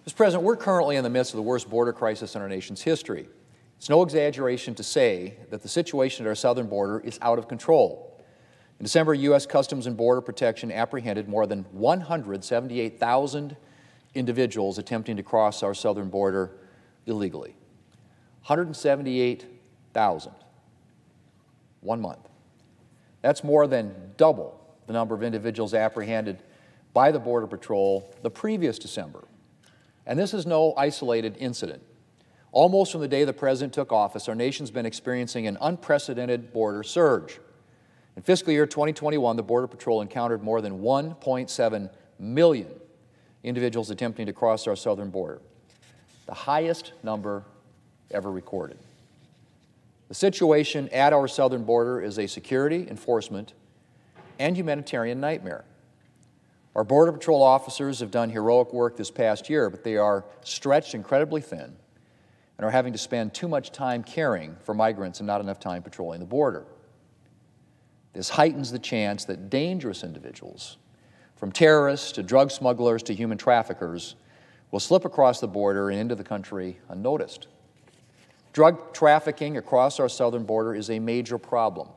Mr. President, we're currently in the midst of the worst border crisis in our nation's history. It's no exaggeration to say that the situation at our southern border is out of control. In December, U.S. Customs and Border Protection apprehended more than 178,000 individuals attempting to cross our southern border illegally. 178,000. 1 month. That's more than double the number of individuals apprehended by the Border Patrol the previous December. And this is no isolated incident. Almost from the day the President took office, our nation's been experiencing an unprecedented border surge. In fiscal year 2021, the Border Patrol encountered more than 1.7 million individuals attempting to cross our southern border, the highest number ever recorded. The situation at our southern border is a security, enforcement, and humanitarian nightmare. Our Border Patrol officers have done heroic work this past year, but they are stretched incredibly thin and are having to spend too much time caring for migrants and not enough time patrolling the border. This heightens the chance that dangerous individuals, from terrorists to drug smugglers to human traffickers, will slip across the border and into the country unnoticed. Drug trafficking across our southern border is a major problem,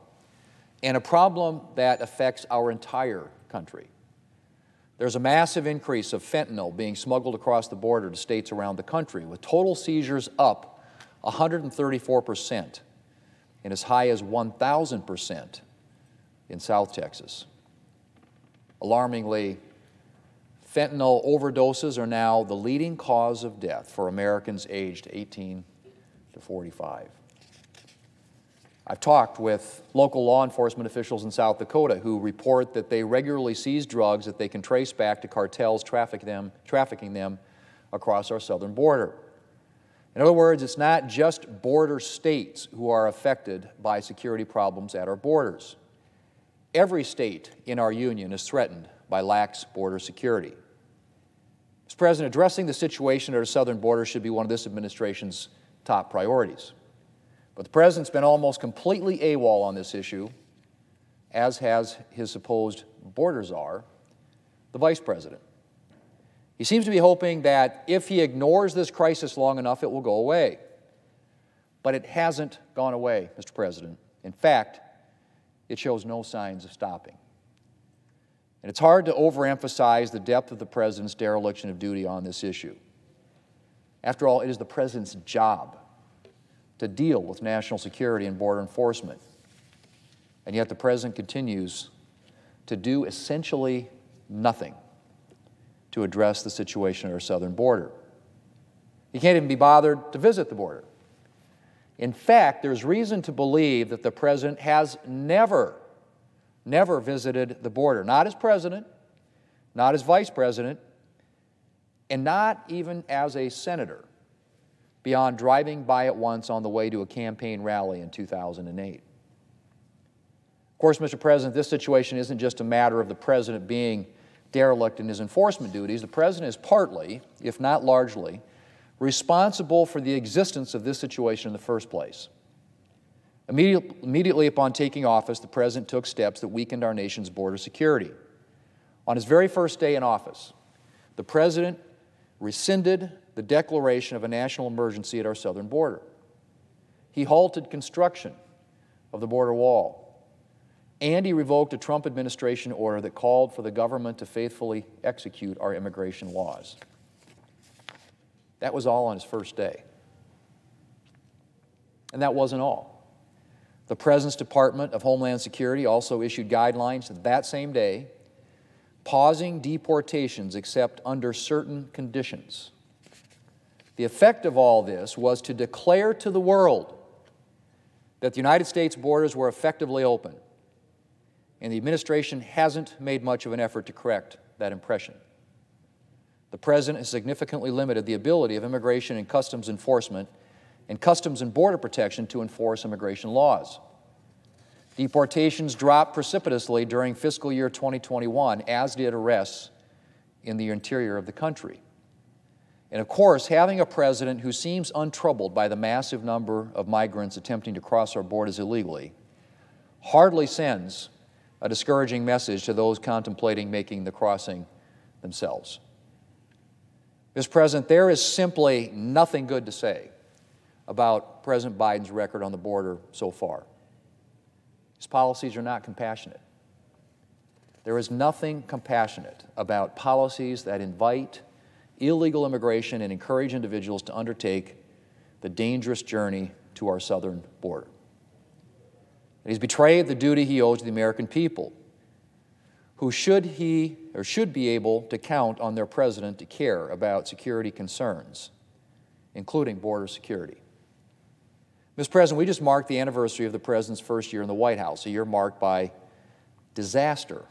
and a problem that affects our entire country. There's a massive increase of fentanyl being smuggled across the border to states around the country, with total seizures up 134% and as high as 1,000% in South Texas. Alarmingly, fentanyl overdoses are now the leading cause of death for Americans aged 18 to 45. I've talked with local law enforcement officials in South Dakota who report that they regularly seize drugs that they can trace back to cartels trafficking them across our southern border. In other words, it's not just border states who are affected by security problems at our borders. Every state in our union is threatened by lax border security. Mr. President, addressing the situation at our southern border should be one of this administration's top priorities. But the President's been almost completely AWOL on this issue, as has his supposed border czar, the Vice President. He seems to be hoping that if he ignores this crisis long enough, it will go away. But it hasn't gone away, Mr. President. In fact, it shows no signs of stopping. And it's hard to overemphasize the depth of the President's dereliction of duty on this issue. After all, it is the President's job to deal with national security and border enforcement. And yet the President continues to do essentially nothing to address the situation at our southern border. He can't even be bothered to visit the border. In fact, there's reason to believe that the President has never visited the border, not as President, not as Vice President, and not even as a senator, beyond driving by it once on the way to a campaign rally in 2008. Of course, Mr. President, this situation isn't just a matter of the President being derelict in his enforcement duties. The President is partly, if not largely, responsible for the existence of this situation in the first place. Immediately upon taking office, the President took steps that weakened our nation's border security. On his very first day in office, the President rescinded the declaration of a national emergency at our southern border. He halted construction of the border wall, and he revoked a Trump administration order that called for the government to faithfully execute our immigration laws. That was all on his first day. And that wasn't all. The President's Department of Homeland Security also issued guidelines that same day, pausing deportations except under certain conditions. The effect of all this was to declare to the world that the United States borders were effectively open, and the administration hasn't made much of an effort to correct that impression. The President has significantly limited the ability of Immigration and Customs Enforcement and Customs and Border Protection to enforce immigration laws. Deportations dropped precipitously during fiscal year 2021, as did arrests in the interior of the country. And of course, having a President who seems untroubled by the massive number of migrants attempting to cross our borders illegally hardly sends a discouraging message to those contemplating making the crossing themselves. Mr. President, there is simply nothing good to say about President Biden's record on the border so far. His policies are not compassionate. There is nothing compassionate about policies that invite illegal immigration and encourage individuals to undertake the dangerous journey to our southern border. And he's betrayed the duty he owes to the American people, who should be able to count on their president to care about security concerns, including border security. Mr. President, we just marked the anniversary of the President's first year in the White House, a year marked by disaster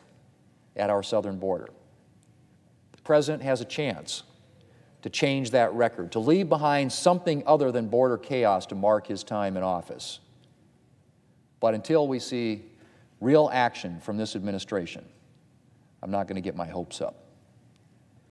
at our southern border. The President has a chance to change that record, to leave behind something other than border chaos to mark his time in office. But until we see real action from this administration, I'm not going to get my hopes up.